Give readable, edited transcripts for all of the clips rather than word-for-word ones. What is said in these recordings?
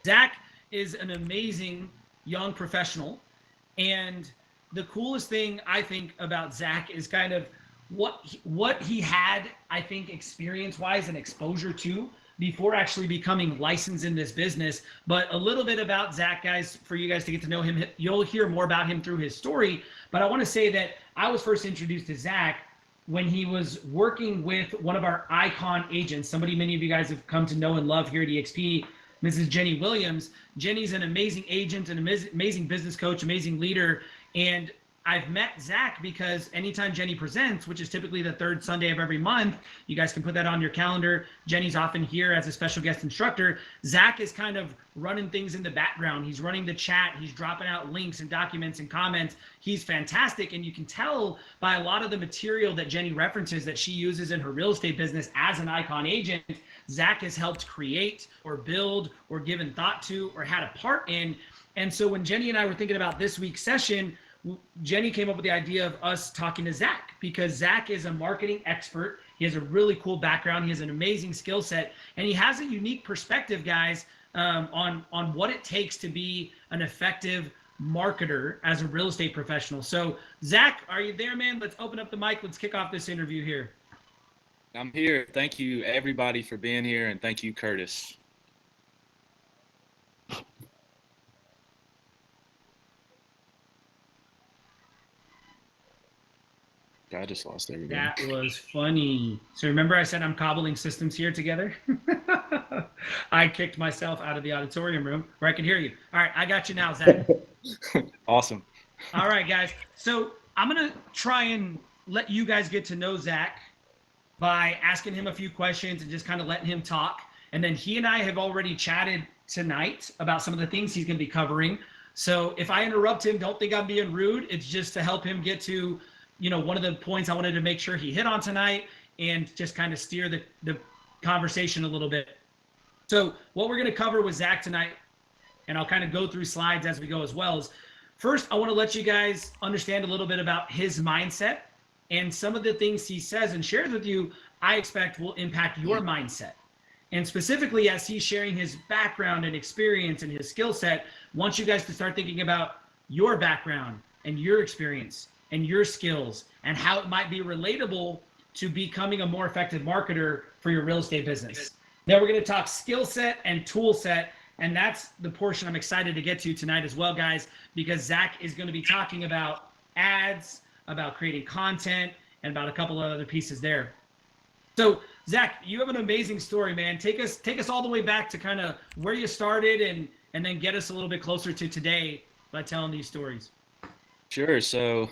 Zac is an amazing young professional. And the coolest thing I think about Zac is kind of what he had, I think, experience wise and exposure to before actually becoming licensed in this business. But a little bit about Zac, guys, for you guys to get to know him. You'll hear more about him through his story. But I want to say that I was first introduced to Zac when he was working with one of our icon agents, somebody many of you guys have come to know and love here at eXp, Mrs. Genny Williams. Genny's an amazing agent, an amazing business coach, amazing leader. And I've met Zac because anytime Genny presents, which is typically the third Sunday of every month, you guys can put that on your calendar. Genny's often here as a special guest instructor. Zac is kind of running things in the background. He's running the chat. He's dropping out links and documents and comments. He's fantastic. And you can tell by a lot of the material that Genny references that she uses in her real estate business as an icon agent, Zac has helped create or build or given thought to or had a part in. And so when Genny and I were thinking about this week's session, Genny came up with the idea of us talking to Zac because Zac is a marketing expert. He has a really cool background. He has an amazing skill set, and he has a unique perspective, guys, on what it takes to be an effective marketer as a real estate professional. So, Zac, are you there, man? Let's open up the mic. Let's kick off this interview here. I'm here. Thank you, everybody, for being here, and thank you, Kirtus. I just lost everything. That was funny. So remember I said I'm cobbling systems here together? I kicked myself out of the auditorium room where I could hear you. All right, I got you now, Zac. Awesome. All right, guys. So I'm going to try and let you guys get to know Zac by asking him a few questions and just kind of letting him talk. And then he and I have already chatted tonight about some of the things he's going to be covering. So if I interrupt him, don't think I'm being rude. It's just to help him get to one of the points I wanted to make sure he hit on tonight and just kind of steer the conversation a little bit. So what we're going to cover with Zac tonight, and I'll kind of go through slides as we go as well, is first, I want to let you guys understand a little bit about his mindset and some of the things he says and shares with you, I expect will impact your mindset. And specifically, as he's sharing his background and experience and his skill set, I want you guys to start thinking about your background and your experience and your skills and how it might be relatable to becoming a more effective marketer for your real estate business. Then we're going to talk skill set and tool set, and that's the portion I'm excited to get to tonight as well, guys, because Zac is going to be talking about ads, about creating content, and about a couple of other pieces there. So Zac, you have an amazing story, man. Take us all the way back to kind of where you started and then get us a little bit closer to today by telling these stories. Sure. So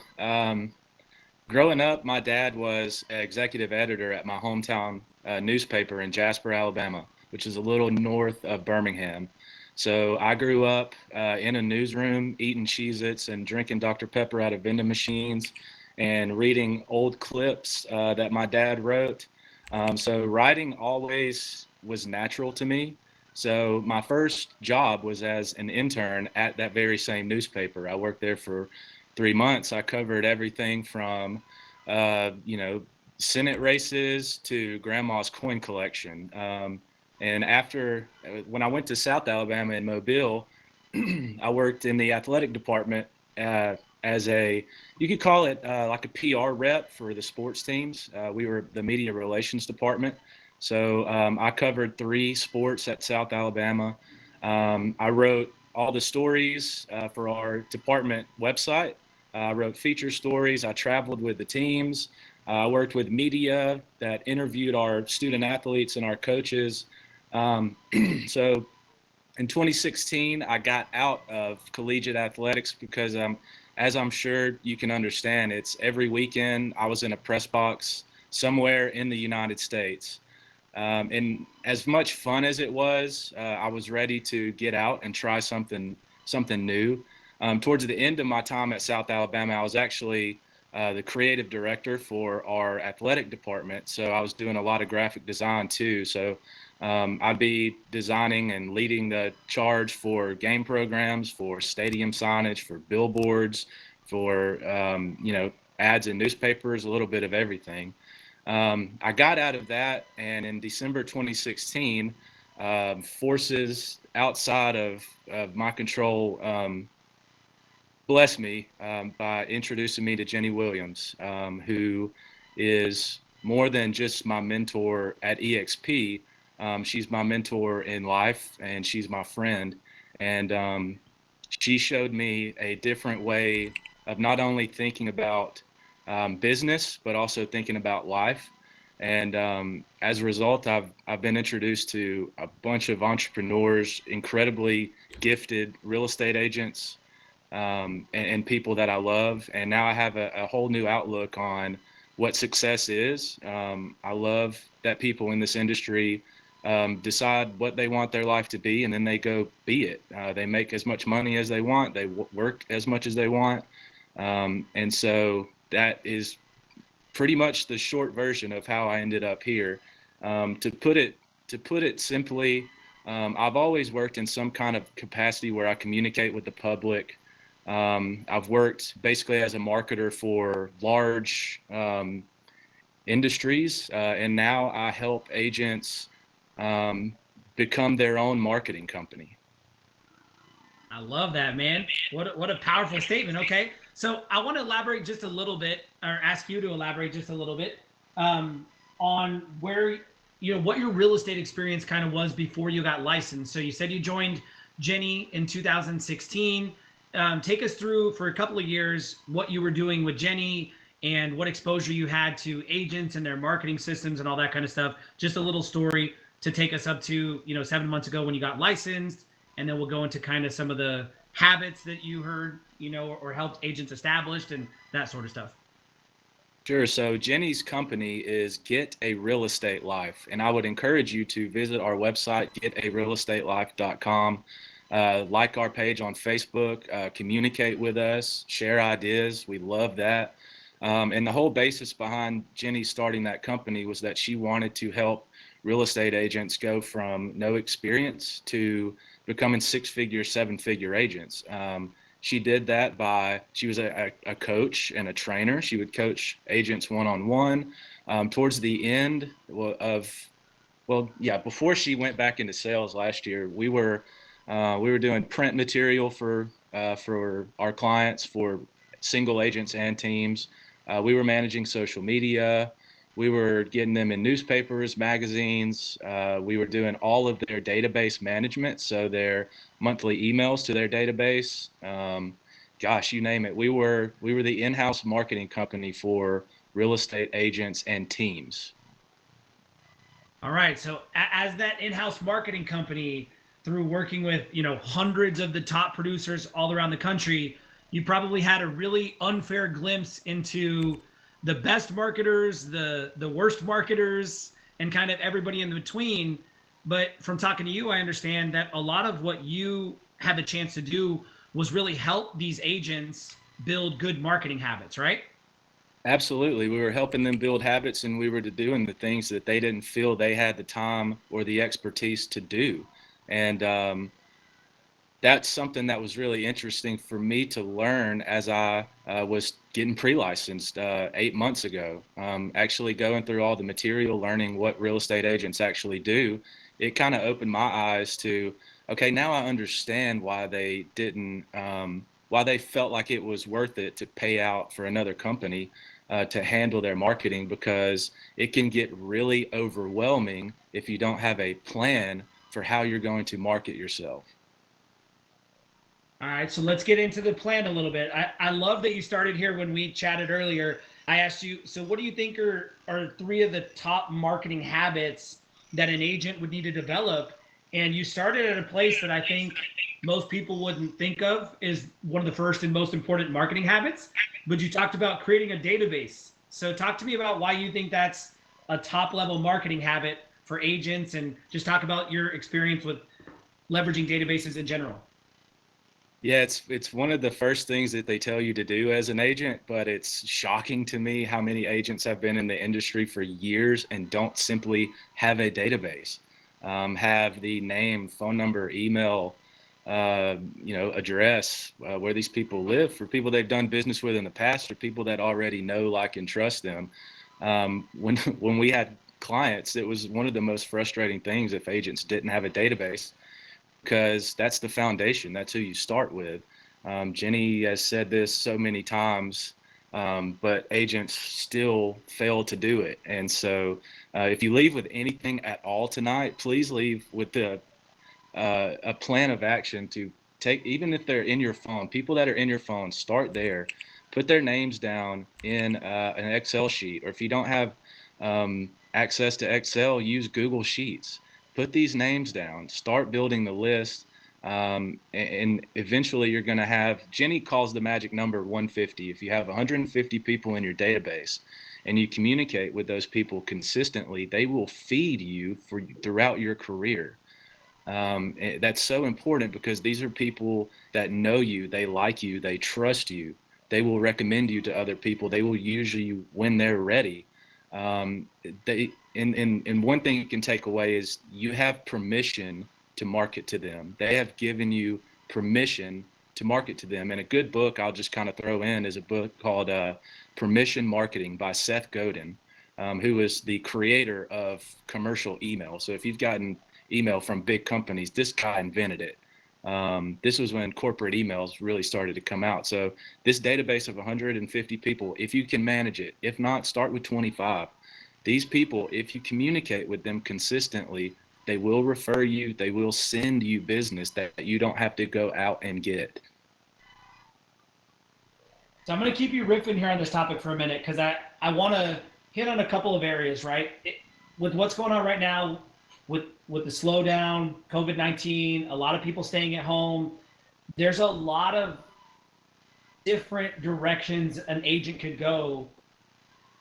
growing up, my dad was executive editor at my hometown newspaper in Jasper, Alabama, which is a little north of Birmingham. So I grew up in a newsroom eating Cheez-Its and drinking Dr. Pepper out of vending machines and reading old clips that my dad wrote. So writing always was natural to me. So my first job was as an intern at that very same newspaper. I worked there for 3 months. I covered everything from, Senate races to grandma's coin collection. And when I went to South Alabama in Mobile, I worked in the athletic department as you could call it like a PR rep for the sports teams. We were the media relations department. So I covered 3 sports at South Alabama. I wrote all the stories for our department website. I wrote feature stories. I traveled with the teams. I worked with media that interviewed our student athletes and our coaches. So in 2016, I got out of collegiate athletics because as I'm sure you can understand, it's every weekend I was in a press box somewhere in the United States. And as much fun as it was, I was ready to get out and try something new. Towards the end of my time at South Alabama, I was actually the creative director for our athletic department. So I was doing a lot of graphic design too. So I'd be designing and leading the charge for game programs, for stadium signage, for billboards, for, ads in newspapers, a little bit of everything. I got out of that, and in December 2016, forces outside of my control blessed me by introducing me to Genny Williams, who is more than just my mentor at eXp. She's my mentor in life, and she's my friend. And she showed me a different way of not only thinking about business, but also thinking about life. And as a result, I've been introduced to a bunch of entrepreneurs, incredibly gifted real estate agents, and people that I love. And now I have a whole new outlook on what success is. I love that people in this industry decide what they want their life to be, and then they go be it. They make as much money as they want. They work as much as they want. And so that is pretty much the short version of how I ended up here. To put it simply, I've always worked in some kind of capacity where I communicate with the public. I've worked basically as a marketer for large industries, and now I help agents become their own marketing company. I love that, man. What a powerful statement. Okay, so I want to elaborate just a little bit, or ask you to elaborate just a little bit on where what your real estate experience kind of was before you got licensed. So you said you joined Genny in 2016. Take us through for a couple of years what you were doing with Genny and what exposure you had to agents and their marketing systems and all that kind of stuff. Just a little story to take us up to 7 months ago when you got licensed, and then we'll go into kind of some of the habits that you heard or helped agents establish and that sort of stuff. Sure. So Genny's company is Get a Real Estate Life, and I would encourage you to visit our website, getarealestatelife.com. Like our page on Facebook, communicate with us, share ideas. We love that. And the whole basis behind Genny starting that company was that she wanted to help real estate agents go from no experience to becoming six-figure, seven-figure agents. She did that she was a coach and a trainer. She would coach agents one-on-one. Towards the end before she went back into sales last year, we were doing print material for our clients, for single agents and teams. We were managing social media. We were getting them in newspapers, magazines. We were doing all of their database management, so their monthly emails to their database. Gosh, you name it. We were the in-house marketing company for real estate agents and teams. All right. So as that in-house marketing company, through working with hundreds of the top producers all around the country, you probably had a really unfair glimpse into the best marketers, the worst marketers, and kind of everybody in between. But from talking to you, I understand that a lot of what you had the chance to do was really help these agents build good marketing habits, right? Absolutely. We were helping them build habits, and we were doing the things that they didn't feel they had the time or the expertise to do. And that's something that was really interesting for me to learn as I was getting pre-licensed 8 months ago. Actually going through all the material, learning what real estate agents actually do, it kind of opened my eyes to, okay, now I understand why they didn't, why they felt like it was worth it to pay out for another company to handle their marketing, because it can get really overwhelming if you don't have a plan for how you're going to market yourself. All right, so let's get into the plan a little bit. I love that you started here when we chatted earlier. I asked you, so what do you think are three of the top marketing habits that an agent would need to develop? And you started at a place that I think most people wouldn't think of is one of the first and most important marketing habits, but you talked about creating a database. So talk to me about why you think that's a top level marketing habit for agents, and just talk about your experience with leveraging databases in general. Yeah, it's one of the first things that they tell you to do as an agent, but it's shocking to me how many agents have been in the industry for years and don't simply have a database, have the name, phone number, email, address, where these people live, for people they've done business with in the past, or people that already know, like, and trust them. When we had clients, it was one of the most frustrating things if agents didn't have a database, because that's the foundation. That's who you start with. Genny has said this so many times, but agents still fail to do it. And so if you leave with anything at all tonight, please leave with a plan of action to take, even if they're in your phone, people that are in your phone, start there, put their names down in an Excel sheet, or if you don't have access to Excel, use Google Sheets. Put these names down, start building the list, and eventually you're going to have, Genny calls the magic number 150. If you have 150 people in your database and you communicate with those people consistently, they will feed you throughout your career. That's so important, because these are people that know you, they like you, they trust you, they will recommend you to other people, they will use you when they're ready. And one thing you can take away is you have permission to market to them. They have given you permission to market to them. And a good book I'll just kind of throw in is a book called Permission Marketing by Seth Godin, who is the creator of commercial email. So if you've gotten email from big companies, this guy invented it. This was when corporate emails really started to come out. So this database of 150 people, if you can manage it, if not, start with 25. These people, if you communicate with them consistently, they will refer you, they will send you business that you don't have to go out and get. So I'm going to keep you riffing here on this topic for a minute, because I want to hit on a couple of areas, right? With what's going on right now, with the slowdown, COVID-19, a lot of people staying at home, there's a lot of different directions an agent could go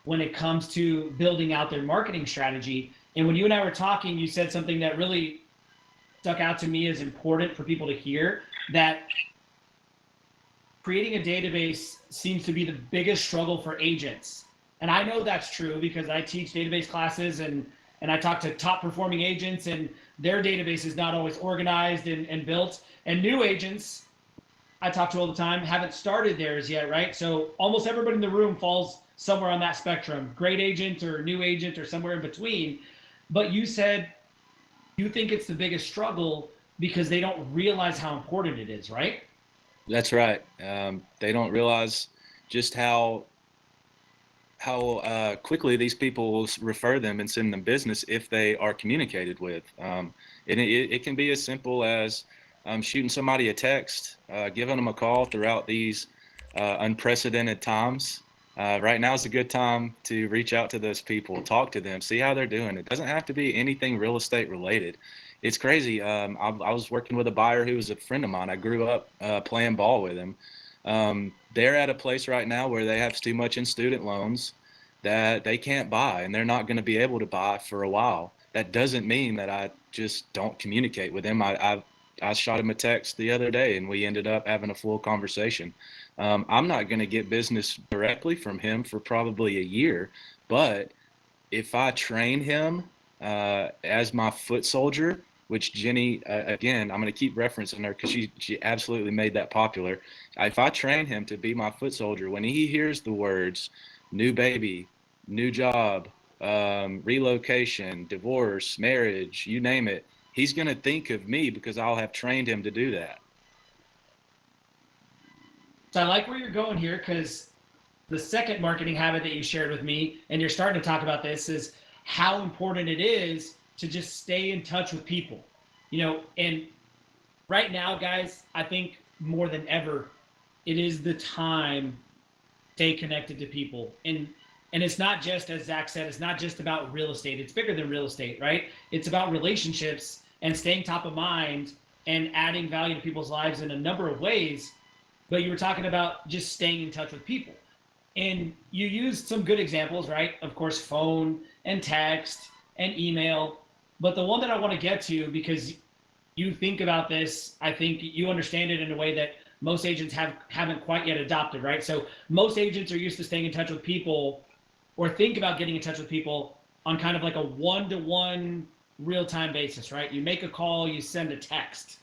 when it comes to building out their marketing strategy. And when you and I were talking, you said something that really stuck out to me as important for people to hear, that creating a database seems to be the biggest struggle for agents. And I know that's true because I teach database classes, and I talk to top performing agents, and their database is not always organized and built. And new agents I talk to all the time haven't started theirs yet, right? So almost everybody in the room falls somewhere on that spectrum, great agent or new agent or somewhere in between. But you said you think it's the biggest struggle because they don't realize how important it is, right? That's right. They don't realize just how quickly these people will refer them and send them business if they are communicated with. And it can be as simple as shooting somebody a text, giving them a call throughout these unprecedented times. Right now is a good time to reach out to those people, talk to them, see how they're doing. It doesn't have to be anything real estate related. It's crazy. I was working with a buyer who was a friend of mine. I grew up playing ball with him. They're at a place right now where they have too much in student loans that they can't buy, and they're not going to be able to buy for a while. That doesn't mean that I just don't communicate with them. I shot him a text the other day, and we ended up having a full conversation. I'm not going to get business directly from him for probably a year, but if I train him as my foot soldier, which Genny, again, I'm going to keep referencing her because she absolutely made that popular. If I train him to be my foot soldier, when he hears the words new baby, new job, relocation, divorce, marriage, you name it, he's going to think of me because I'll have trained him to do that. So I like where you're going here, because the second marketing habit that you shared with me, and you're starting to talk about this, is how important it is to just stay in touch with people. You know, and right now, guys, I think more than ever, it is the time to stay connected to people. And it's not just, as Zac said, it's not just about real estate. It's bigger than real estate, right? It's about relationships and staying top of mind and adding value to people's lives in a number of ways. But you were talking about just staying in touch with people. And you used some good examples, right? Of course, phone and text and email. But the one that I want to get to, because you think about this, I think you understand it in a way that most agents haven't quite yet adopted, right? So most agents are used to staying in touch with people, or think about getting in touch with people on kind of like a one-to-one real-time basis, right? You make a call, you send a text.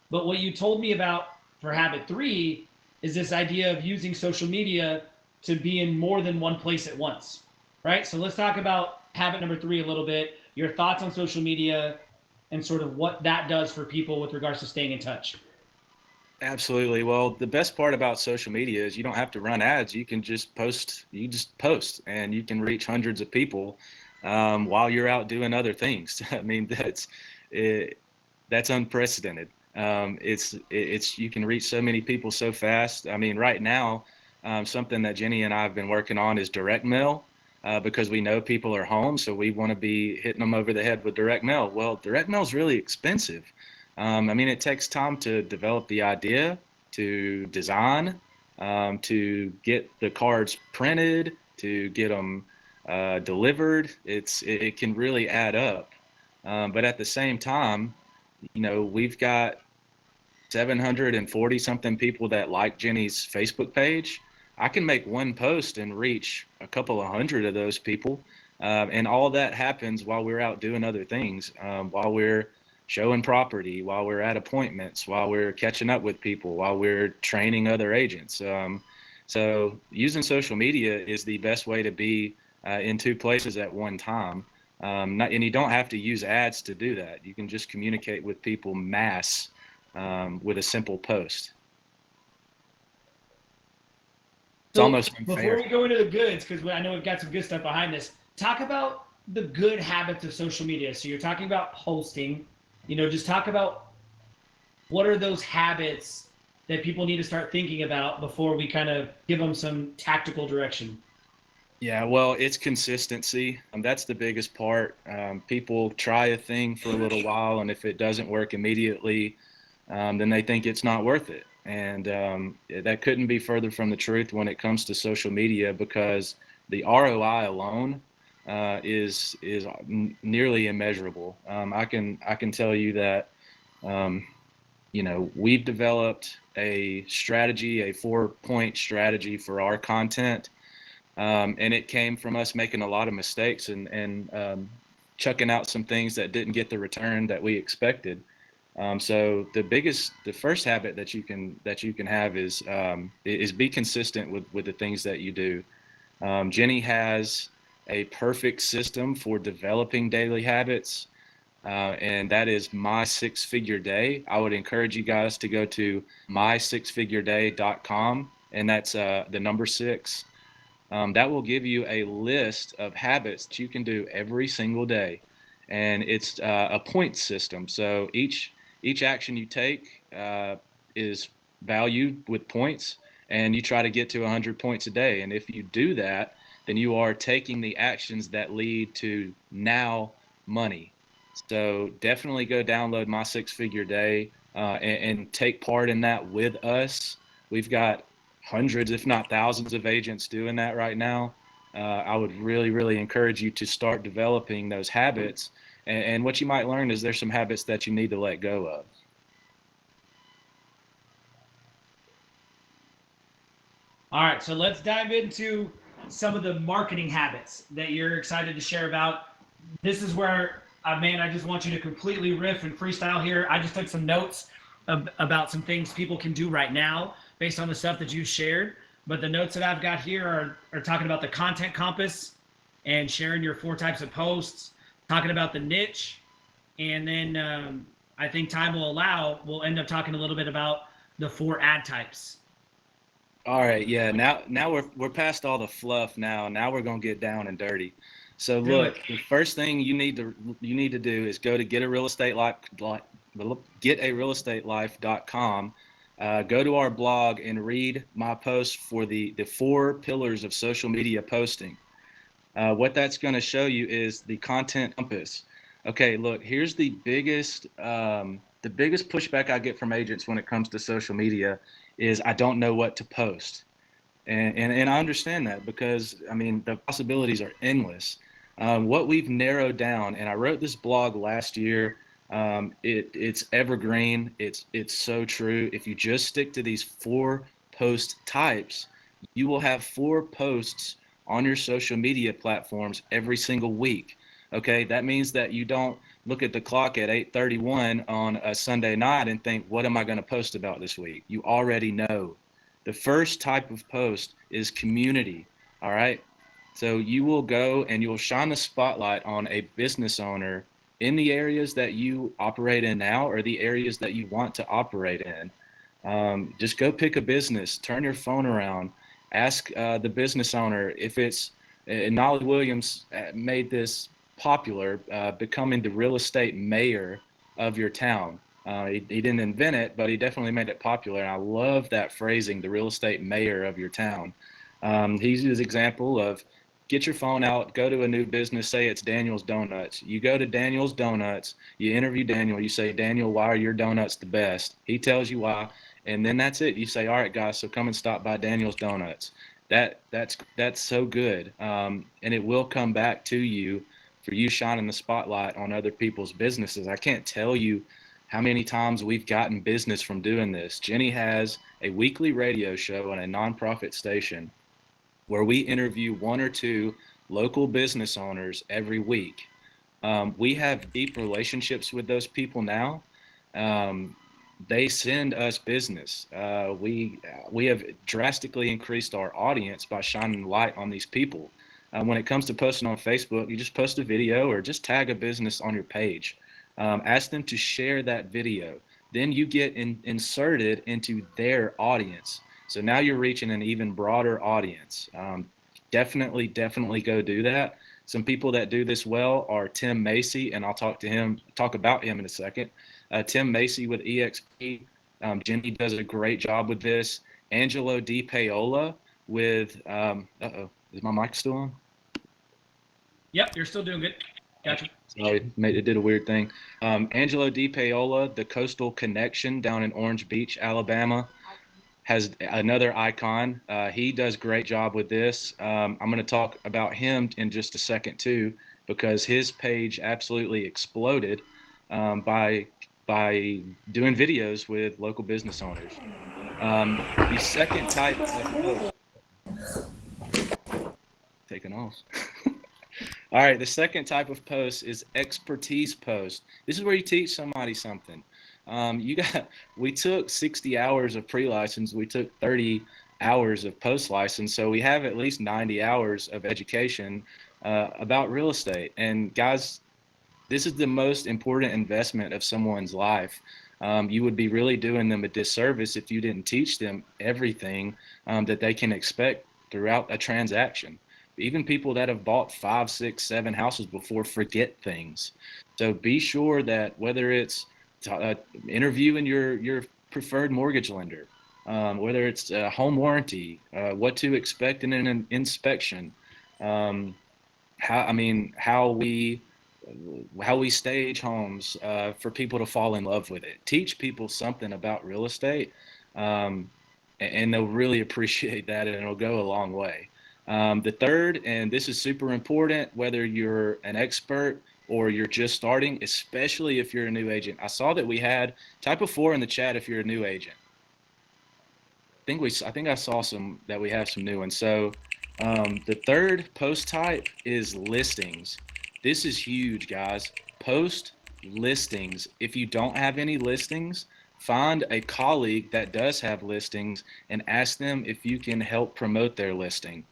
But what you told me about for habit 3 is this idea of using social media to be in more than one place at once, right? So let's talk about habit number 3 a little bit. Your thoughts on social media and sort of what that does for people with regards to staying in touch. Absolutely. Well, the best part about social media is you don't have to run ads. You can just post. You just post, and you can reach hundreds of people while you're out doing other things. I mean, that's unprecedented. It's you can reach so many people so fast. I mean, right now, something that Genny and I have been working on is direct mail. Because we know people are home, so we want to be hitting them over the head with direct mail. Well, direct mail is really expensive. I mean, it takes time to develop the idea, to design, to get the cards printed, to get them delivered. It can really add up. But at the same time, we've got 740 something people that like Genny's Facebook page. I can make one post and reach a couple of hundred of those people. And all that happens while we're out doing other things, while we're showing property, while we're at appointments, while we're catching up with people, while we're training other agents. So using social media is the best way to be in two places at one time. And you don't have to use ads to do that. You can just communicate with people mass with a simple post. It's almost unfair. Before we go into the goods, because I know we've got some good stuff behind this, talk about the good habits of social media. So you're talking about posting, just talk about what are those habits that people need to start thinking about before we kind of give them some tactical direction. Yeah, well, it's consistency. That's the biggest part. People try a thing for a little while, and if it doesn't work immediately, then they think it's not worth it. And that couldn't be further from the truth when it comes to social media, because the ROI alone is nearly immeasurable. I can tell you that we've developed a strategy, a 4-point strategy for our content, and it came from us making a lot of mistakes and chucking out some things that didn't get the return that we expected. So the first habit that you can have is be consistent with the things that you do. Genny has a perfect system for developing daily habits, and that is My 6-Figure Day. I would encourage you guys to go to my6figureday.com, and that's the number 6. That will give you a list of habits that you can do every single day, and it's a point system. So each action you take is valued with points, and you try to get to 100 points a day. And if you do that, then you are taking the actions that lead to now money. So definitely go download My 6-Figure Day and take part in that with us. We've got hundreds, if not thousands, of agents doing that right now. I would really, really encourage you to start developing those habits. And what you might learn is there's some habits that you need to let go of. All right, so let's dive into some of the marketing habits that you're excited to share about. This is where, man, I just want you to completely riff and freestyle here. I just took some notes about some things people can do right now based on the stuff that you shared. But the notes that I've got here are talking about the content compass and sharing your 4 types of posts, talking about the niche, and then I think time will allow, we'll end up talking a little bit about the 4 ad types. All right, yeah. Now we're past all the fluff. Now we're gonna get down and dirty. So look, the first thing you need to do is go to getarealestatelife.com. Go to our blog and read my post for the 4 pillars of social media posting. What that's going to show you is the content compass. Okay, look, here's the biggest pushback I get from agents when it comes to social media is I don't know what to post. And I understand that, because I mean the possibilities are endless. What we've narrowed down, and I wrote this blog last year. It's evergreen. It's so true. If you just stick to these 4 post types, you will have 4 posts on your social media platforms every single week. Okay, that means that you don't look at the clock at 8:31 on a Sunday night and think, what am I going to post about this week? You already know. The first type of post is community. All right. So you will go and you'll shine the spotlight on a business owner in the areas that you operate in now or the areas that you want to operate in. Just go pick a business, turn your phone around, ask the business owner if it's, Nolly Williams made this popular, becoming the real estate mayor of your town. He didn't invent it, but he definitely made it popular. And I love that phrasing, the real estate mayor of your town. He's his example of get your phone out, go to a new business, say it's Daniel's Donuts. You go to Daniel's Donuts, you interview Daniel, you say, Daniel, why are your donuts the best? He tells you why, and then that's it. You say, all right, guys, so come and stop by Daniel's Donuts. That's so good, and it will come back to you for you shining the spotlight on other people's businesses. I can't tell you how many times we've gotten business from doing this. Genny has a weekly radio show on a nonprofit station where we interview one or two local business owners every week. We have deep relationships with those people now. They send us business. We have drastically increased our audience by shining light on these people. When it comes to posting on Facebook, you just post a video or just tag a business on your page. Ask them to share that video. Then you get inserted into their audience. So now you're reaching an even broader audience. Definitely go do that. Some people that do this well are Tim Macy, and I'll talk about him in a second. Tim Macy with eXp. Genny does a great job with this. Angelo Di Paola with, is my mic still on? Yep, you're still doing good. Gotcha. Sorry, it did a weird thing. Angelo Di Paola, the Coastal Connection down in Orange Beach, Alabama, has another icon. He does a great job with this. I'm going to talk about him in just a second too, because his page absolutely exploded by doing videos with local business owners. The second type of taken off. All right, the second type of post is expertise post. This is where you teach somebody something. We took 60 hours of pre-license. We took 30 hours of post-license. So we have at least 90 hours of education about real estate. And guys, this is the most important investment of someone's life. You would be really doing them a disservice if you didn't teach them everything that they can expect throughout a transaction. Even people that have bought 5, 6, 7 houses before forget things. So be sure that whether it's interviewing your preferred mortgage lender, whether it's a home warranty, what to expect in an inspection, how we stage homes for people to fall in love with it. Teach people something about real estate, and they'll really appreciate that, and it'll go a long way. The third, and this is super important, whether you're an expert or you're just starting, especially if you're a new agent. I saw that we had type of 4 in the chat if you're a new agent. I think I saw that we have some new ones. So the third post type is listings. This is huge, guys. Post listings. If you don't have any listings, find a colleague that does have listings and ask them if you can help promote their listing.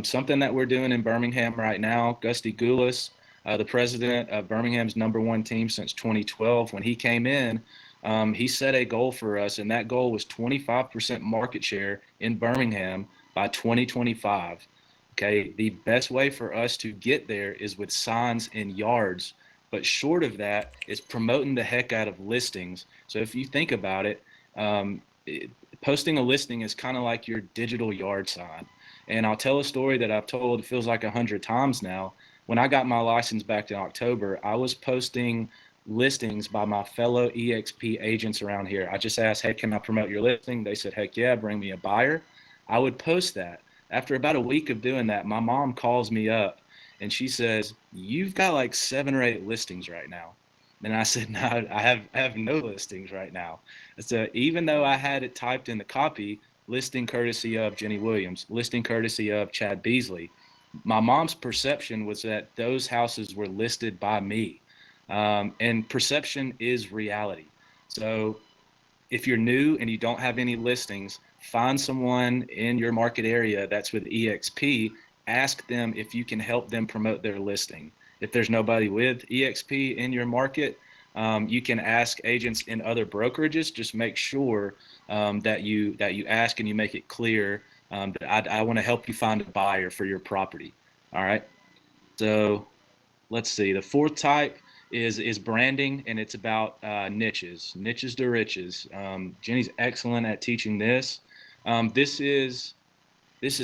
Something that we're doing in Birmingham right now, Gusty Goulas, the president of Birmingham's #1 team since 2012, when he came in, he set a goal for us, and that goal was 25% market share in Birmingham by 2025. Okay, the best way for us to get there is with signs in yards, but short of that is promoting the heck out of listings. So if you think about it, posting a listing is kind of like your digital yard sign. And I'll tell a story that I've told, it feels like 100 times now. When I got my license back in October, I was posting listings by my fellow eXp agents around here. I just asked, hey, can I promote your listing? They said, heck yeah, bring me a buyer. I would post that. After about a week of doing that, my mom calls me up and she says, you've got like 7 or 8 listings right now. And I said, no, I have no listings right now. So even though I had it typed in the copy, listing courtesy of Genny Williams, listing courtesy of Chad Beasley, my mom's perception was that those houses were listed by me. And perception is reality. So if you're new and you don't have any listings, find someone in your market area that's with eXp ask them if you can help them promote their listing. If there's nobody with eXp in your market, you can ask agents in other brokerages. Just make sure that you ask and you make it clear that I want to help you find a buyer for your property. All right. So let's see. The fourth type is branding, and it's about niches to riches. Genny's excellent at teaching this. This is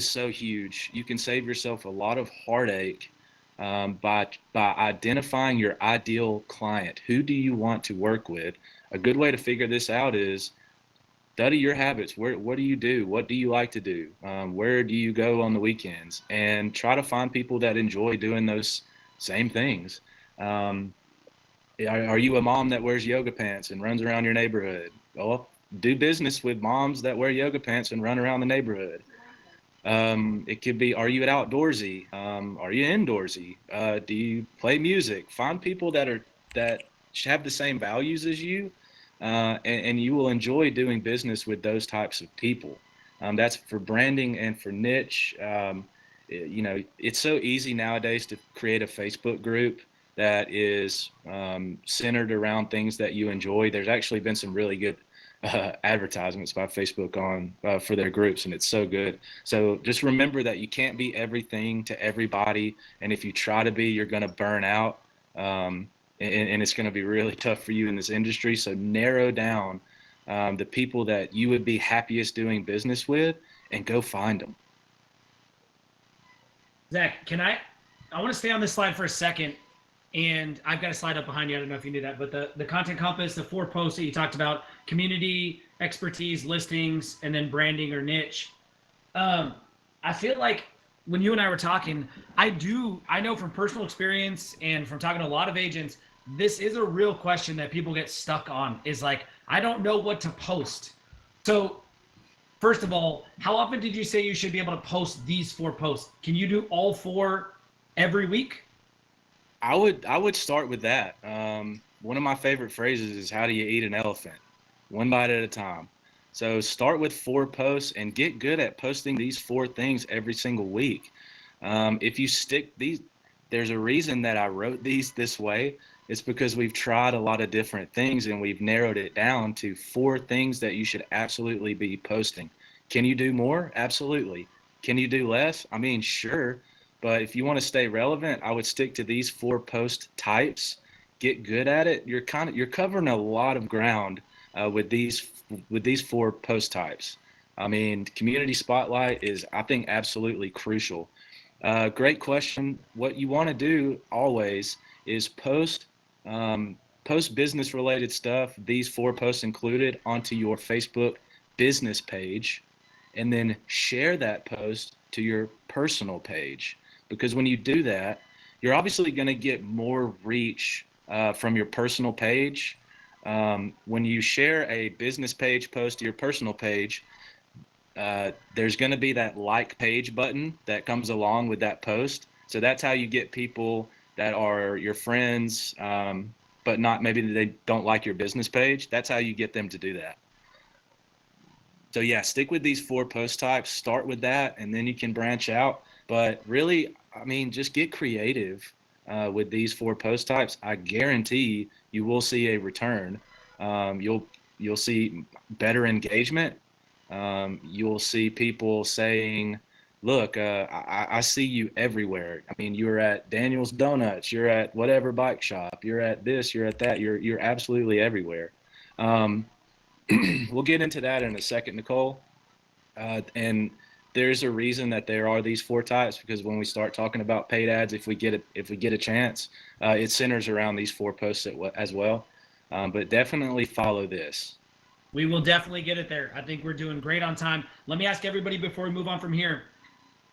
so huge. You can save yourself a lot of heartache by identifying your ideal client. Who do you want to work with? A good way to figure this out is study your habits. What do you do? What do you like to do? Where do you go on the weekends? And try to find people that enjoy doing those same things. Are you a mom that wears yoga pants and runs around your neighborhood? Well, do business with moms that wear yoga pants and run around the neighborhood. It could be, are you an outdoorsy? Are you indoorsy? Do you play music? Find people that have the same values as you, and you will enjoy doing business with those types of people. That's for branding and for niche. It's so easy nowadays to create a Facebook group that is centered around things that you enjoy. There's actually been some really good advertisements by Facebook on for their groups, and it's so good. So just remember that you can't be everything to everybody, and if you try to be, you're going to burn out, and it's going to be really tough for you in this industry. So narrow down the people that you would be happiest doing business with and go find them. Zac, I want to stay on this slide for a second, and I've got a slide up behind you. I don't know if you knew that, but the content compass, the 4 posts that you talked about: community, expertise, listings, and then branding or niche. I feel like when you and I were talking, I know from personal experience and from talking to a lot of agents, this is a real question that people get stuck on, is like, I don't know what to post. So first of all, how often did you say you should be able to post these 4 posts? Can you do all 4 every week? I would start with that. One of my favorite phrases is, how do you eat an elephant? One bite at a time. So start with 4 posts and get good at posting these 4 things every single week. If you stick these, there's a reason that I wrote these this way. It's because we've tried a lot of different things and we've narrowed it down to 4 things that you should absolutely be posting. Can you do more? Absolutely. Can you do less? I mean, sure. But if you want to stay relevant, I would stick to these 4 post types. Get good at it. You're covering a lot of ground with these 4 post types. I mean, community spotlight is, I think, absolutely crucial. Great question. What you want to do always is post business related stuff, these 4 posts included, onto your Facebook business page, and then share that post to your personal page. Because when you do that, you're obviously going to get more reach from your personal page. When you share a business page post to your personal page, there's going to be that like page button that comes along with that post. So that's how you get people that are your friends, but not, maybe they don't like your business page. That's how you get them to do that. So yeah, stick with these 4 post types, start with that, and then you can branch out. But really, I mean, just get creative with these 4 post types. I guarantee you will see a return. You'll see better engagement. You'll see people saying, look, I see you everywhere. I mean, you're at Daniel's Donuts, you're at whatever bike shop, you're at this, you're at that, you're absolutely everywhere. We'll get into that in a second, Nicole. And there's a reason that there are these 4 types, because when we start talking about paid ads, if we get a chance, it centers around these 4 posts as well. But definitely follow this. We will definitely get it there. I think we're doing great on time. Let me ask everybody before we move on from here,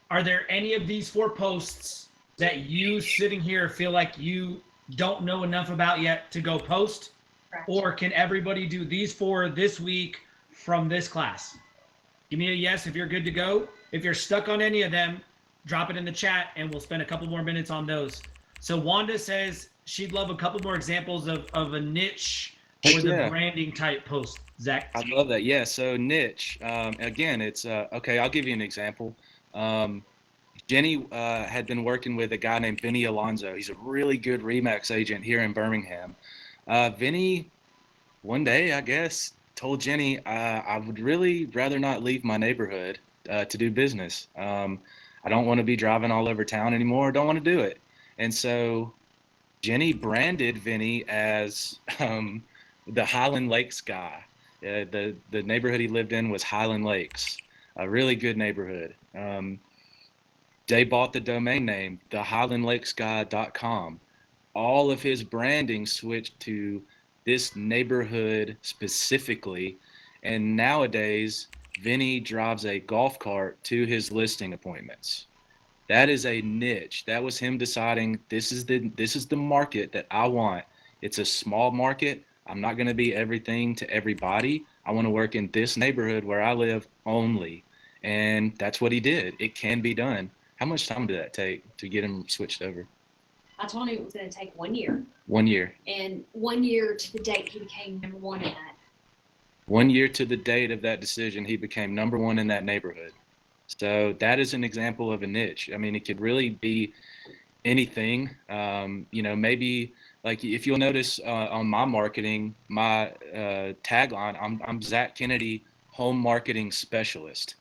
are there any of these 4 posts that you sitting here feel like you don't know enough about yet to go post? Correct. Or can everybody do these 4 this week from this class? Give me a yes if you're good to go. If you're stuck on any of them, drop it in the chat and we'll spend a couple more minutes on those. So Wanda says she'd love a couple more examples of a niche or the branding type post. Zac? I love that. Yeah, so niche. Again, it's okay, I'll give you an example. Genny had been working with a guy named Vinny Alonso. He's a really good Remax agent here in Birmingham. Vinny, one day, I guess, told Genny, I would really rather not leave my neighborhood to do business. I don't want to be driving all over town anymore. Don't want to do it. And so Genny branded Vinny as the Highland Lakes guy. The neighborhood he lived in was Highland Lakes, a really good neighborhood. They bought the domain name, thehighlandlakesguy.com. All of his branding switched to this neighborhood specifically. And nowadays, Vinny drives a golf cart to his listing appointments. That is a niche. That was him deciding this is the market that I want. It's a small market. I'm not going to be everything to everybody. I want to work in this neighborhood where I live only. And that's what he did. It can be done. How much time did that take to get him switched over? I told him it was going to take 1 year. 1 year. And 1 year to the date, he became number one in that. 1 year to the date of that decision, he became number one in that neighborhood. So that is an example of a niche. I mean, it could really be anything. Maybe like if you'll notice on my marketing, my tagline, I'm Zac Kennedy, home marketing specialist.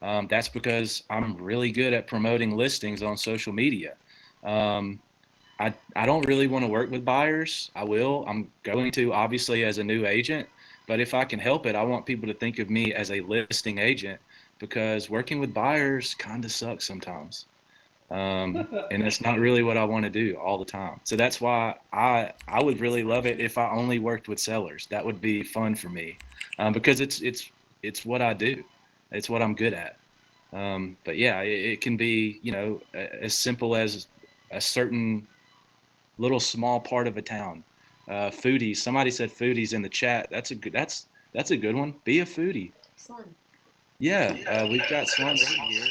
That's because I'm really good at promoting listings on social media. I don't really want to work with buyers. I'm going to, obviously, as a new agent. But if I can help it, I want people to think of me as a listing agent, because working with buyers kind of sucks sometimes. And that's not really what I want to do all the time. So that's why I would really love it if I only worked with sellers. That would be fun for me, because it's what I do. It's what I'm good at. But yeah, it can be, as simple as a certain little small part of a town. Foodies. Somebody said foodies in the chat. That's a good one. Be a foodie. Excellent. Yeah, we've got Slum here.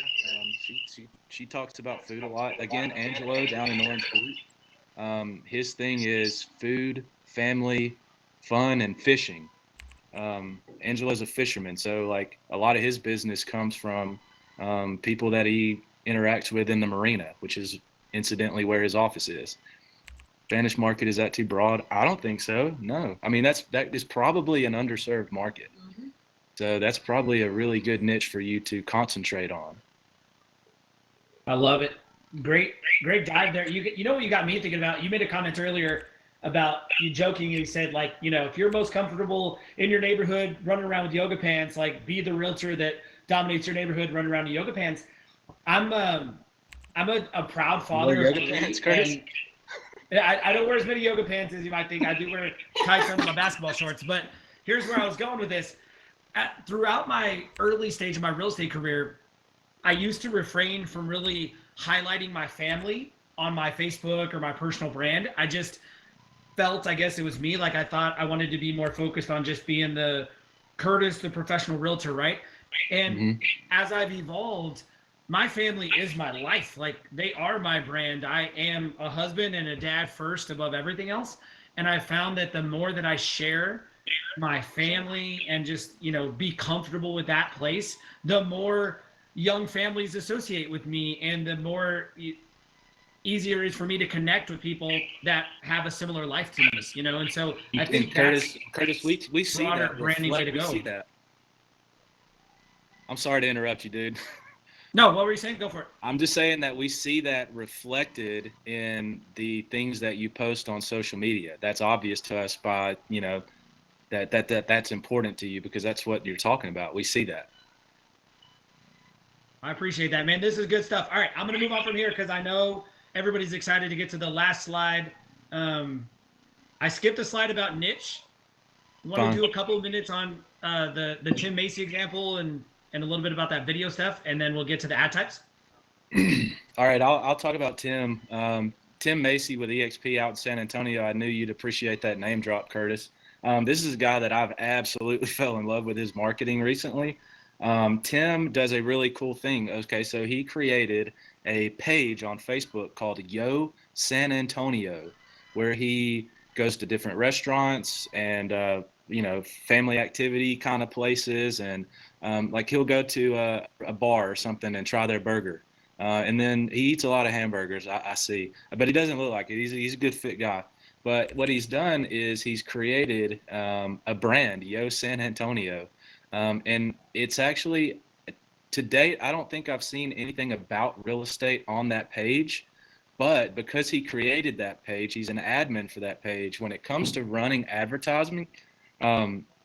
She talks about food a lot. Again, Angelo down in Orange Boot. His thing is food, family, fun, and fishing. Angelo's a fisherman, so like a lot of his business comes from people that he interacts with in the marina, which is incidentally where his office is. Spanish market, is that too broad? I don't think so. No. I mean, that is probably an underserved market. Mm-hmm. So that's probably a really good niche for you to concentrate on. I love it. Great dive there. You know what you got me thinking about? You made a comment earlier about you joking. You said, like, if you're most comfortable in your neighborhood running around with yoga pants, like be the realtor that dominates your neighborhood running around in yoga pants. I'm a proud father of yoga pants, Kirtus? I don't wear as many yoga pants as you might think. I do wear tights under my basketball shorts. But here's where I was going with this. Throughout my early stage of my real estate career, I used to refrain from really highlighting my family on my Facebook or my personal brand. I just felt, I guess it was me, like I thought I wanted to be more focused on just being the Kirtus, the professional realtor, right? And as I've evolved, my family is my life. Like, they are my brand. I am a husband and a dad first above everything else. And I found that the more that I share my family and just, be comfortable with that place, the more young families associate with me, and the more easier it is for me to connect with people that have a similar life to me, And so I think Kirtus, we see that. Branding way to go. We see that. I'm sorry to interrupt you, dude. No, what were you saying? Go for it. I'm just saying that we see that reflected in the things that you post on social media. That's obvious to us by, that's important to you because that's what you're talking about. We see that. I appreciate that, man. This is good stuff. All right, I'm going to move on from here because I know everybody's excited to get to the last slide. I skipped a slide about niche. You want to do a couple of minutes on the Tim Macy example and a little bit about that video stuff, and then we'll get to the ad types? All right, I'll talk about Tim. Tim Macy with eXp out in San Antonio. I knew you'd appreciate that name drop, Kirtus. This is a guy that I've absolutely fell in love with his marketing recently. Tim does a really cool thing. Okay, so he created a page on Facebook called Yo San Antonio, where he goes to different restaurants and family activity kind of places, and like he'll go to a bar or something and try their burger. And then he eats a lot of hamburgers, I see, but he doesn't look like it. He's a good fit guy. But what he's done is he's created a brand, Yo San Antonio, and it's actually, to date, I don't think I've seen anything about real estate on that page. But because he created that page, he's an admin for that page. When it comes to running advertising,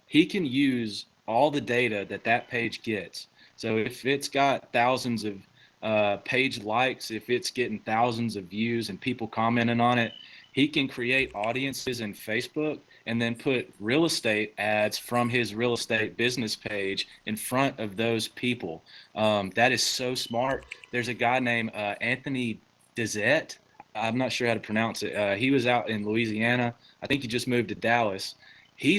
he can use all the data that that page gets. So if it's got thousands of page likes, if it's getting thousands of views and people commenting on it, he can create audiences in Facebook and then put real estate ads from his real estate business page in front of those people. That is so smart. There's a guy named Anthony Dizette. I'm not sure how to pronounce it. He was out in Louisiana. I think he just moved to Dallas. He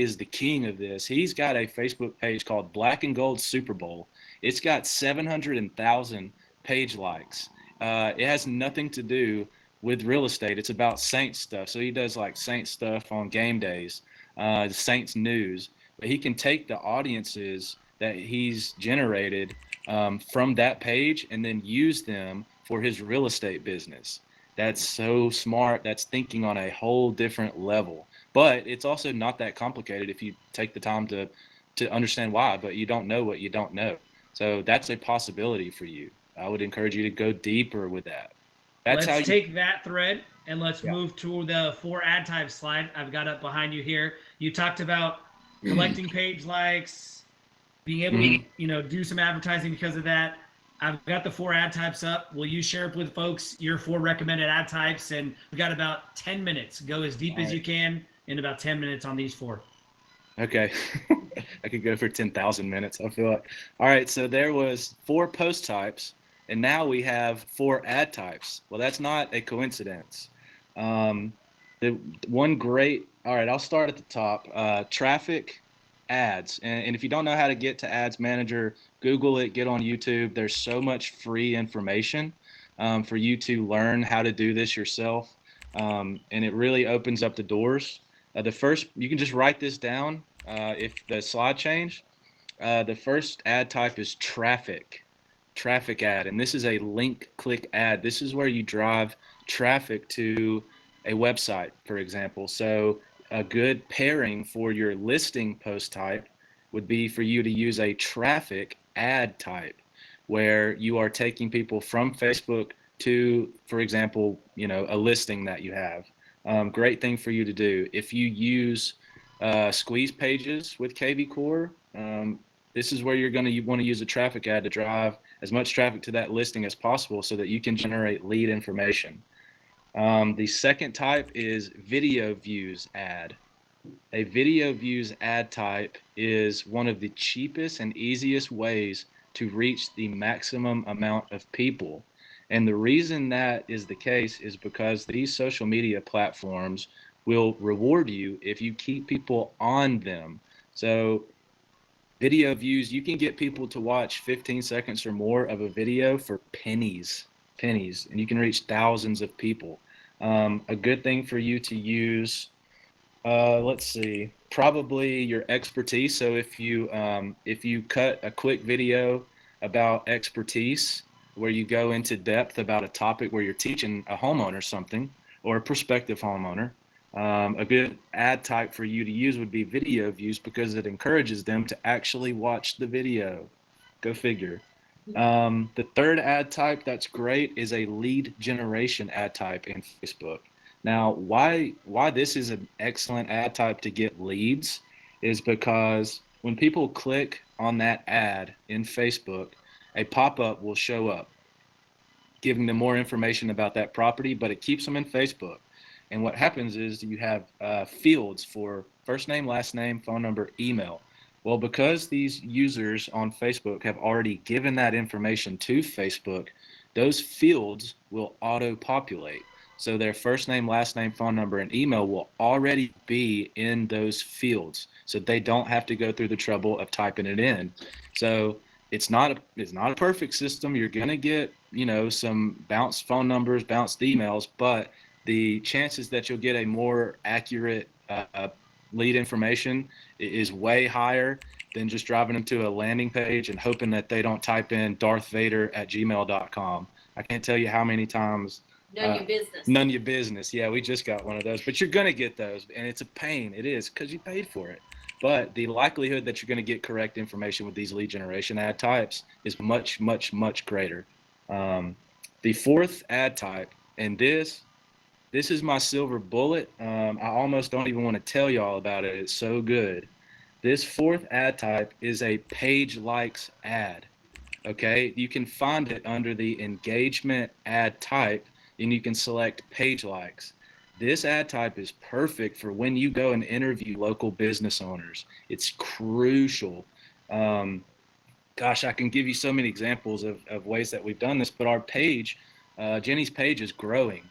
is the king of this. He's got a Facebook page called Black and Gold Super Bowl. It's got 700,000 page likes. It has nothing to do with real estate. It's about Saints stuff. So he does like Saints stuff on game days, the Saints news. But he can take the audiences that he's generated from that page and then use them for his real estate business. That's so smart. That's thinking on a whole different level. But it's also not that complicated if you take the time to understand why, but you don't know what you don't know. So that's a possibility for you. I would encourage you to go deeper with that. That's let's take that thread and let's move to the 4 ad types slide I've got up behind you here. You talked about collecting page likes, being able to, do some advertising because of that. I've got the 4 ad types up. Will you share with folks your 4 recommended ad types? And we've got about 10 minutes. Go as deep as you can in about 10 minutes on these 4. Okay. I could go for 10,000 minutes, I feel like. All right, so there was 4 post types, and now we have 4 ad types. Well, that's not a coincidence. All right, I'll start at the top. Traffic ads. And if you don't know how to get to Ads Manager, Google it, get on YouTube. There's so much free information for you to learn how to do this yourself. And it really opens up the doors. You can just write this down if the slide changed. The first ad type is traffic ad. And this is a link click ad. This is where you drive traffic to a website, for example. So a good pairing for your listing post type would be for you to use a traffic ad type, where you are taking people from Facebook to, for example, a listing that you have. Great thing for you to do. If you use squeeze pages with KV Core, this is where you're going to want to use a traffic ad to drive as much traffic to that listing as possible so that you can generate lead information. The second type is video views ad. A video views ad type is one of the cheapest and easiest ways to reach the maximum amount of people. And the reason that is the case is because these social media platforms will reward you if you keep people on them. So video views, you can get people to watch 15 seconds or more of a video for pennies, and you can reach thousands of people. A good thing for you to use, let's see, probably your expertise. So if you cut a quick video about expertise, where you go into depth about a topic where you're teaching a homeowner something or a prospective homeowner, a good ad type for you to use would be video views, because it encourages them to actually watch the video. Go figure. The third ad type that's great is a lead generation ad type in Facebook. Now, why this is an excellent ad type to get leads is because when people click on that ad in Facebook, a pop-up will show up giving them more information about that property, but it keeps them in Facebook. And what happens is you have fields for first name, last name, phone number, email. Well, because these users on Facebook have already given that information to Facebook, those fields will auto-populate. So their first name, last name, phone number, and email will already be in those fields. So they don't have to go through the trouble of typing it in. So it's not a perfect system. You're going to get, some bounced phone numbers, bounced emails, but the chances that you'll get a more accurate lead information is way higher than just driving them to a landing page and hoping that they don't type in darthvader@gmail.com. I can't tell you how many times. None your business. None of your business. Yeah, we just got one of those. But you're going to get those, and it's a pain. It is, because you paid for it. But the likelihood that you're going to get correct information with these lead generation ad types is much, much, much greater. The fourth ad type, and this is my silver bullet. I almost don't even want to tell you all about it. It's so good. This fourth ad type is a page likes ad. Okay, you can find it under the engagement ad type, and you can select page likes. This ad type is perfect for when you go and interview local business owners. It's crucial. Gosh, I can give you so many examples of ways that we've done this, but our page, Genny's page, is growing.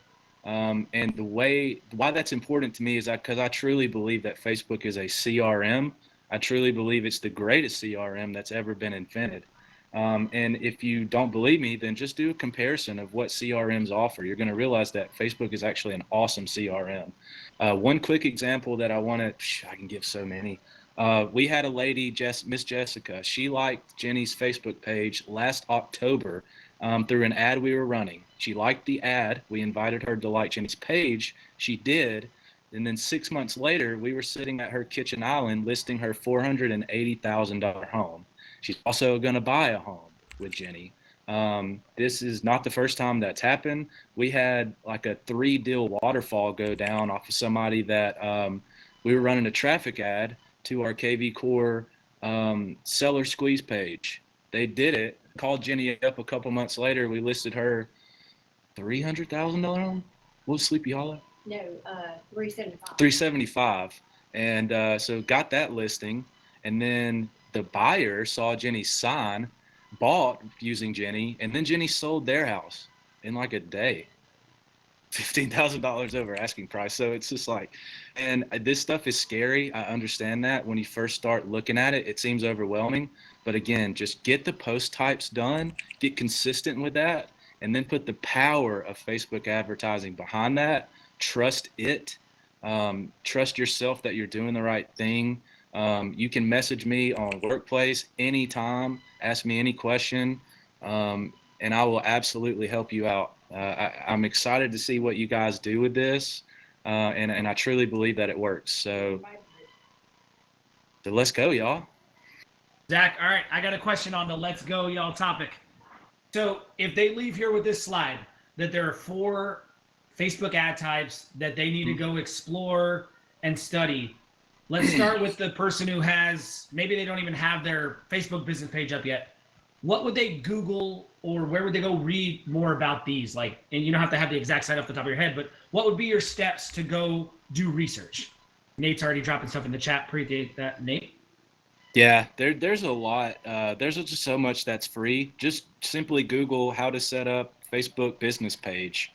And why that's important to me is because I truly believe that Facebook is a CRM. I truly believe it's the greatest CRM that's ever been invented. And if you don't believe me, then just do a comparison of what CRMs offer. You're going to realize that Facebook is actually an awesome CRM. One quick example that I can give so many. We had a lady, Miss Jessica. She liked Genny's Facebook page last October through an ad we were running. She liked the ad. We invited her to like Genny's page. She did. And then 6 months later, we were sitting at her kitchen island listing her $480,000 home. She's also going to buy a home with Genny. This is not the first time that's happened. We had like a 3-deal waterfall go down off of somebody that we were running a traffic ad to our KV Core seller squeeze page. They did it, called Genny up a couple months later. We listed her $300,000 home. What was Sleepy Hollow? No, 375. 375. And so got that listing. And then the buyer saw Genny's sign, bought using Genny, and then Genny sold their house in like a day. $15,000 over asking price. So it's just like, and this stuff is scary. I understand that when you first start looking at it, it seems overwhelming. But again, just get the post types done, get consistent with that, and then put the power of Facebook advertising behind that. Trust it. Trust yourself that you're doing the right thing. You can message me on Workplace anytime, ask me any question, and I will absolutely help you out. I'm excited to see what you guys do with this, and I truly believe that it works. So let's go, y'all. Zach, all right, I got a question on the let's go, y'all topic. So if they leave here with this slide, that there are 4 Facebook ad types that they need to go explore and study. Let's start with the person who maybe they don't even have their Facebook business page up yet. What would they Google, or where would they go read more about these? Like, and you don't have to have the exact site off the top of your head, but what would be your steps to go do research? Nate's already dropping stuff in the chat. Appreciate that, Nate. Yeah, there's a lot. There's just so much that's free. Just simply Google how to set up Facebook business page.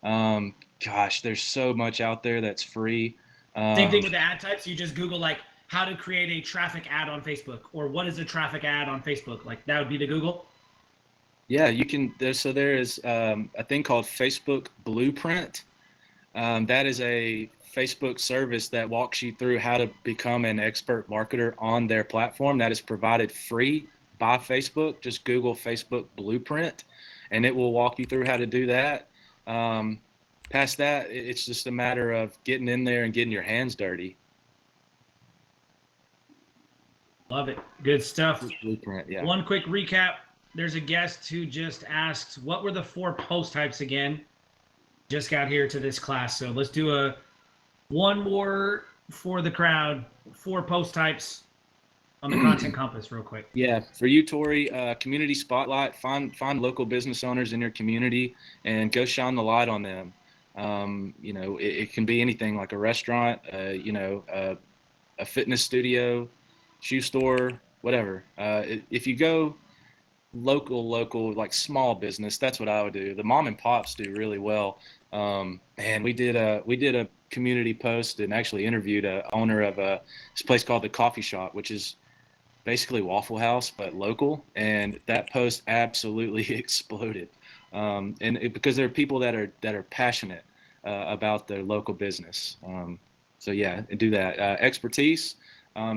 Gosh, there's so much out there that's free. Same thing with the ad types. You just Google like how to create a traffic ad on Facebook, or what is a traffic ad on Facebook? Like that would be the Google. Yeah, you can. There is a thing called Facebook Blueprint. That is a Facebook service that walks you through how to become an expert marketer on their platform. That is provided free by Facebook. Just Google Facebook Blueprint, and it will walk you through how to do that. Past that, it's just a matter of getting in there and getting your hands dirty. Love it. Good stuff. Blueprint, yeah. One quick recap. There's a guest who just asked, what were the 4 post types again? Just got here to this class. So let's do one more for the crowd. 4 post types on the content compass real quick. Yeah, for you, Tori, community spotlight. Find local business owners in your community and go shine the light on them. It can be anything, like a restaurant, a fitness studio, shoe store, whatever. If you go local, like small business, that's what I would do. The mom and pops do really well. And we did a community post and actually interviewed a owner of this place called The Coffee Shop, which is basically Waffle House but local, and that post absolutely exploded. Because there are people that are passionate about their local business. So yeah, do that. Expertise.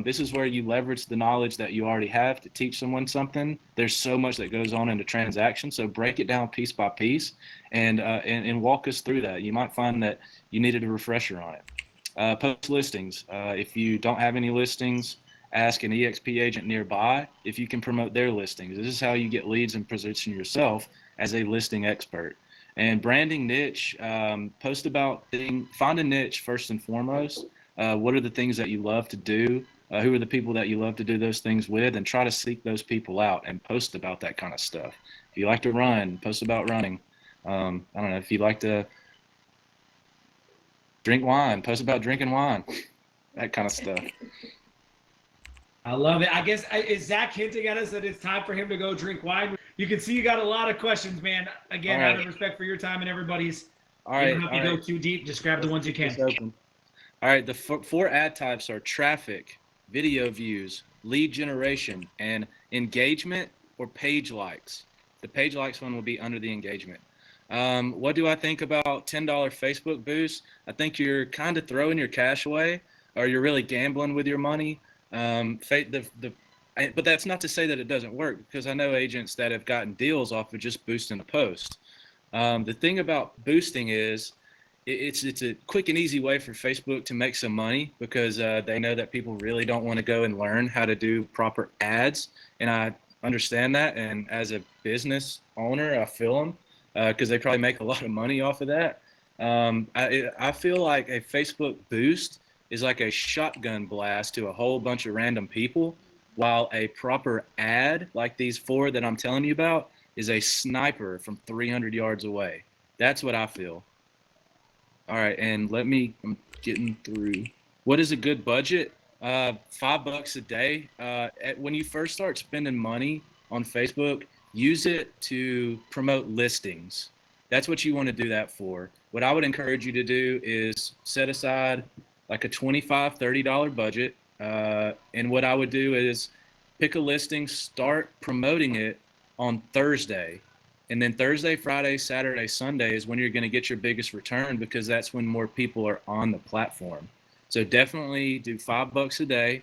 This is where you leverage the knowledge that you already have to teach someone something. There's so much that goes on in a transaction, so break it down piece by piece, and walk us through that. You might find that you needed a refresher on it. Post listings. If you don't have any listings, ask an eXp agent nearby if you can promote their listings. This is how you get leads and position yourself as a listing expert. And branding niche, post about find a niche first and foremost. What are the things that you love to do? Who are the people that you love to do those things with? And try to seek those people out and post about that kind of stuff. If you like to run, post about running. I don't know, if you like to drink wine, post about drinking wine, that kind of stuff. I love it. I guess, is Zac hinting at us that it's time for him to go drink wine? You can see you got a lot of questions, man. Again, out of respect for your time and everybody's. All right. You don't have to go too deep. Just grab the ones you can. All right. The four ad types are traffic, video views, lead generation, and engagement or page likes. The page likes one will be under the engagement. What do I think about $10 Facebook boost? I think you're kind of throwing your cash away, or you're really gambling with your money. But that's not to say that it doesn't work, because I know agents that have gotten deals off of just boosting a post. The thing about boosting is it's a quick and easy way for Facebook to make some money, because they know that people really don't want to go and learn how to do proper ads. And I understand that. And as a business owner, I feel them, because they probably make a lot of money off of that. I feel like a Facebook boost is like a shotgun blast to a whole bunch of random people, while a proper ad like these four that I'm telling you about is a sniper from 300 yards away. That's what I feel. All right, and I'm getting through. What is a good budget? $5 a day. When you first start spending money on Facebook, use it to promote listings. That's what you want to do that for. What I would encourage you to do is set aside like a $25, $30 budget. And what I would do is pick a listing, start promoting it on Thursday. And then Thursday, Friday, Saturday, Sunday is when you're going to get your biggest return, because that's when more people are on the platform. So definitely do $5 a day.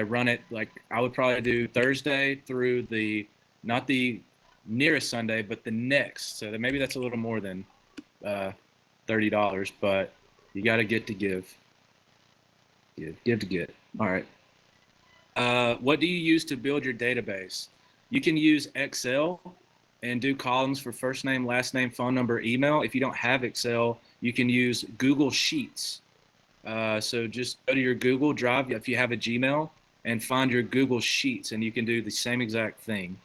Run it like I would probably do Thursday through not the nearest Sunday, but the next. So maybe that's a little more than $30, but you got to get to give. Give to get. All right. What do you use to build your database? You can use Excel and do columns for first name, last name, phone number, email. If you don't have Excel, you can use Google Sheets. So just go to your Google Drive if you have a Gmail and find your Google Sheets, and you can do the same exact thing.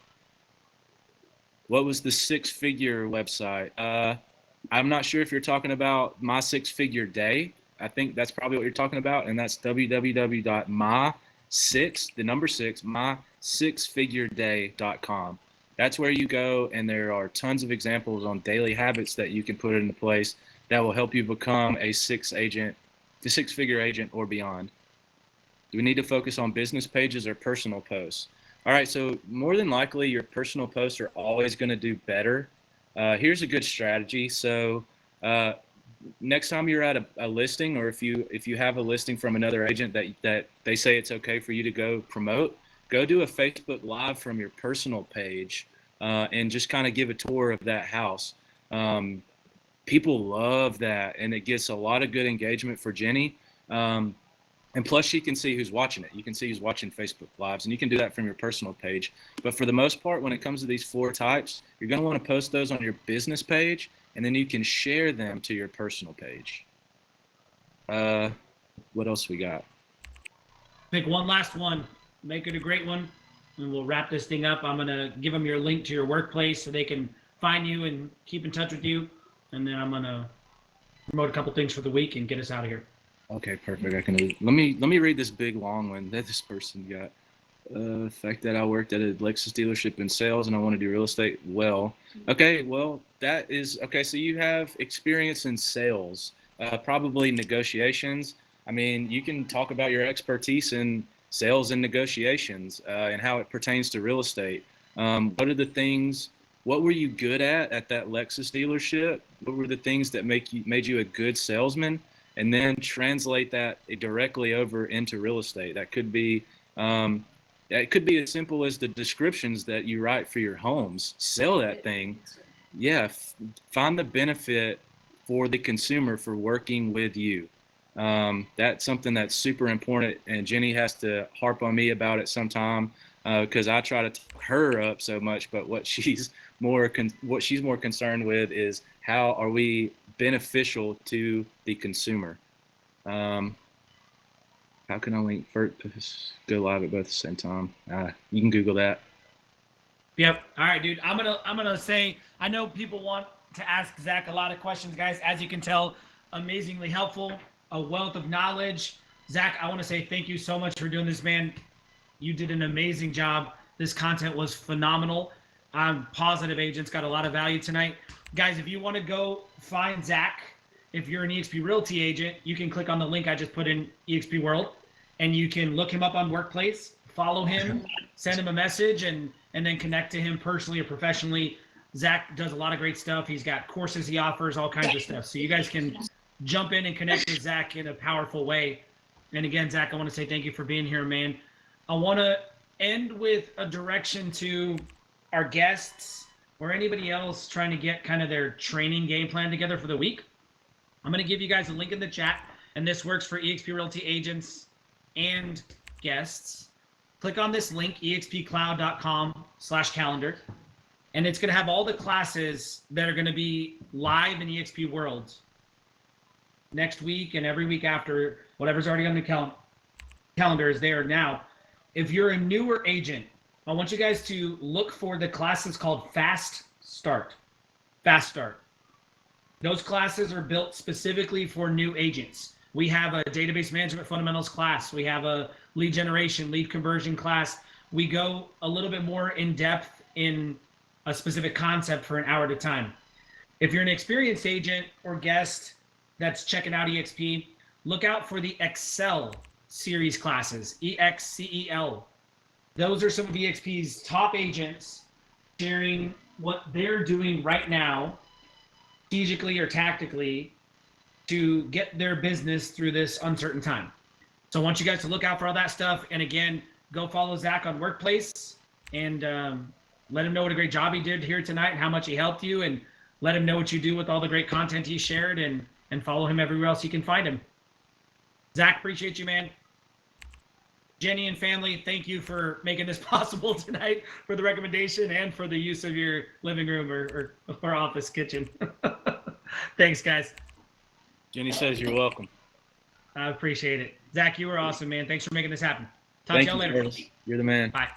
What was the six-figure website? I'm not sure if you're talking about My Six Figure Day. I think that's probably what you're talking about, and that's my6figureday.com. That's where you go, and there are tons of examples on daily habits that you can put into place that will help you become a six-figure agent or beyond. Do we need to focus on business pages or personal posts? All right, so more than likely your personal posts are always going to do better. Here's a good strategy. So next time you're at a listing, or if you have a listing from another agent that they say it's okay for you to go promote, go do a Facebook Live from your personal page and just kind of give a tour of that house. People love that, and it gets a lot of good engagement for Genny. And plus, she can see who's watching it. You can see who's watching Facebook Lives, and you can do that from your personal page. But for the most part, when it comes to these four types, you're going to want to post those on your business page, and then you can share them to your personal page. What else we got? Pick one last one. Make it a great one, and we'll wrap this thing up. I'm going to give them your link to your workplace so they can find you and keep in touch with you. And then I'm going to promote a couple things for the week and get us out of here. Okay, perfect. I can read. Let me read this big long one that this person got. The fact that I worked at a Lexus dealership in sales and I want to do real estate well. Okay, well, that is okay. So you have experience in sales, probably negotiations. I mean, you can talk about your expertise in sales and negotiations and how it pertains to real estate. What are the things? What were you good at that Lexus dealership? What were the things that made you a good salesman? and then translate that directly over into real estate. That could be it could be as simple as the descriptions that you write for your homes. Sell that thing. Yeah, find the benefit for the consumer for working with you. That's something that's super important, and Genny has to harp on me about it sometime because I try to talk her up so much. But what she's more concerned with is how are we beneficial to the consumer. How can I link first go live at both at the same time? You can Google that. Yep. All right, dude. I'm gonna say, I know people want to ask Zac a lot of questions, guys. As you can tell, amazingly helpful, a wealth of knowledge. Zac, I want to say thank you so much for doing this, man. You did an amazing job. This content was phenomenal. I'm positive agents got a lot of value tonight. Guys, if you want to go find Zac, if you're an eXp Realty agent, you can click on the link I just put in eXp World, and you can look him up on Workplace, follow him, send him a message, and then connect to him personally or professionally. Zac does a lot of great stuff. He's got courses he offers, all kinds of stuff. So you guys can jump in and connect with Zac in a powerful way. And again, Zac, I want to say thank you for being here, man. I want to end with a direction to our guests or anybody else trying to get kind of their training game plan together for the week. I'm going to give you guys a link in the chat, and this works for eXp Realty agents and guests. Click on this link, expcloud.com/calendar, and it's going to have all the classes that are going to be live in eXp World next week and every week after. Whatever's already on the calendar is there now. If you're a newer agent, I want you guys to look for the classes called Fast Start. Fast Start. Those classes are built specifically for new agents. We have a database management fundamentals class. We have a lead generation, lead conversion class. We go a little bit more in depth in a specific concept for an hour at a time. If you're an experienced agent or guest that's checking out eXp, look out for the Excel series classes, EXCEL. Those are some of eXp's top agents sharing what they're doing right now, strategically or tactically, to get their business through this uncertain time. So I want you guys to look out for all that stuff. And again, go follow Zac on Workplace and let him know what a great job he did here tonight and how much he helped you, and let him know what you do with all the great content he shared, and follow him everywhere else you can find him. Zac, appreciate you, man. Genny and family, thank you for making this possible tonight, for the recommendation and for the use of your living room or office kitchen. Thanks, guys. Genny says you're welcome. I appreciate it. Zac, you were awesome, man. Thanks for making this happen. Talk to y'all later. You're the man. Bye.